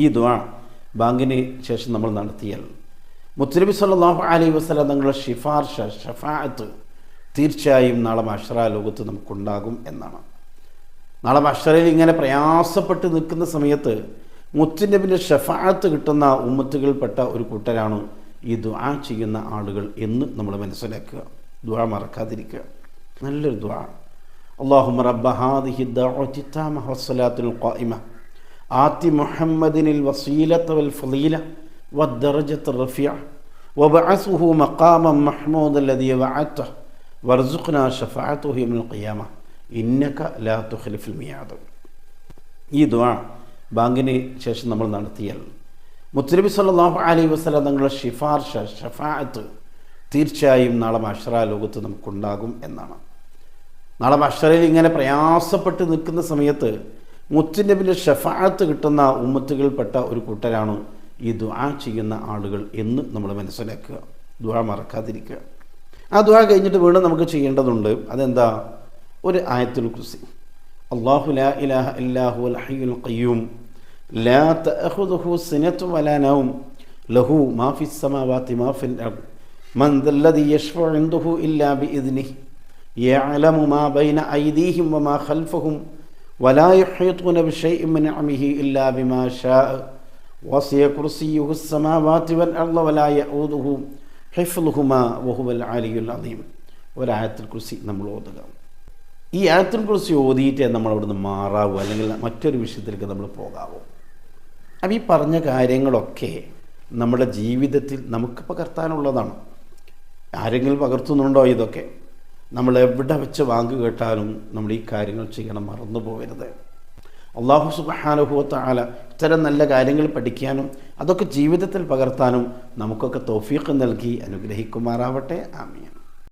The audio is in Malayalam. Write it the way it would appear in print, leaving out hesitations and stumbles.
ഈ ദുആ ബാങ്കിന് ശേഷം നമ്മൾ നടത്തിയാൽ മുത്തുനബി സല്ലല്ലാഹു അലൈഹി വസല്ലം തങ്ങളുടെ ഷഫാഅത്ത് തീർച്ചയായും നാളെ മഹ്ശറ ലോകത്ത് നമുക്കുണ്ടാകും എന്നാണ്. നാളെ മഹ്ശറയിൽ ഇങ്ങനെ പ്രയാസപ്പെട്ട് നിൽക്കുന്ന സമയത്ത് മുത്തുനബിൻ്റെ ഷഫാഅത്ത് കിട്ടുന്ന ഉമ്മത്തുകൾപ്പെട്ട ഒരു കൂട്ടരാണ് ഈ ദുആ ചെയ്യുന്ന ആളുകൾ എന്ന് നമ്മൾ മനസ്സിലാക്കുക. ദുആ മറക്കാതിരിക്കുക. നല്ലൊരു ദുആ. അല്ലാഹുമ്മ റബ്ബ ഹാദിഹി ദഅവതി താമ വസ്സലാത്തുൽ ഖായിമ ആതി മുഹമ്മദിനിൽ വസീലത വൽ ഫളീല വദ്ദറജത്തുർ റഫീഅ വബഅസുഹു മഖാമൻ മഹ്മൂദൻ ലദീ വഅദത വർസുഖ്നാ ശഫാഅതുഹു യൗമൽ ഖിയാമ ഇന്നക ലാ തുഖ്ലിഫുൽ മിയാദ്. ഈ ദുആ ബാങ്കിന് ശേഷം നമ്മൾ നടത്തിയാൽ മുത്തുനബി സല്ലല്ലാഹു അലൈഹി വസല്ലം തങ്ങളുടെ ഷഫാഅത്ത് തീർച്ചയായും നാളെ മഹ്ശറ ലോകത്ത് നമുക്കുണ്ടാകും എന്നാണ്. നാളെ മഹ്ശറയിൽ ഇങ്ങനെ പ്രയാസപ്പെട്ട് നിൽക്കുന്ന സമയത്ത് മുത്തുനബിൻ്റെ ഷഫാഅത്ത് കിട്ടുന്ന ഉമ്മത്തുകൾപ്പെട്ട ഒരു കൂട്ടരാണ് ഈ ദുആ ചെയ്യുന്ന ആളുകൾ എന്ന് നമ്മൾ മനസ്സിലാക്കുക. ദുആ മറക്കാതിരിക്കുക. ആ ദുആ കഴിഞ്ഞിട്ട് വീണ്ടും നമുക്ക് ചെയ്യേണ്ടതുണ്ട്. അതെന്താ? ഒരു ആയത്തുൽ കുർസി. അല്ലാഹു ലാ ഇലാഹ ഇല്ലാ ഹുവൽ ഹയ്യുൽ ഖയ്യൂം ലാ തഅഖുദുഹു സിനത്തുൻ വലാ നൗം ലഹു മാ ഫിസ് സമാവാതി മാ ഫിൽ അർദ് മൻ ദല്ലദീ യശ്ഫഉ ഇൻദഹു ഇല്ലാ ബിഇദ്നിഹി യഅലമു മാ ബൈന അയ്ദീഹിം വമാ ഖൽഫഹും വലാ യുഹീതുന ബിശൈഇൻ മിൻ ഇൽമിഹി ഇല്ലാ ബിമാ ശാഅ വസിയ കുർസിയ്യുഹു السماوات والأرض ولا يؤوده حفظهما وهو العلي العظيم. ഒരായത്തുൽ കുർസി നമ്മൾ ഓതുക. ഈ ആയത്തുൽ കുർസി ഓതിയിട്ടേ നമ്മൾ അവിടുന്ന് മാറാവൂ, അല്ലെങ്കിൽ മറ്റൊരു വിഷയത്തിലേക്ക് നമ്മൾ പോകാവൂ. അപ്പം ഈ പറഞ്ഞ കാര്യങ്ങളൊക്കെ നമ്മുടെ ജീവിതത്തിൽ നമുക്ക് പകർത്താനുള്ളതാണ്. ആരെങ്കിലും പകർത്തുന്നുണ്ടോ? ഇതൊക്കെ നമ്മൾ എവിടെ വെച്ച് വാങ്ങ് കേട്ടാലും നമ്മൾ ഈ കാര്യങ്ങൾ ചെയ്യണം, മറന്നു പോകരുത്. അല്ലാഹു സുബ്ഹാനഹു വ തആല ഇത്തരം നല്ല കാര്യങ്ങൾ പഠിക്കാനും അതൊക്കെ ജീവിതത്തിൽ പകർത്താനും നമുക്കൊക്കെ തൗഫീഖ് നൽകി അനുഗ്രഹിക്കുമാറാവട്ടെ. ആമീൻ.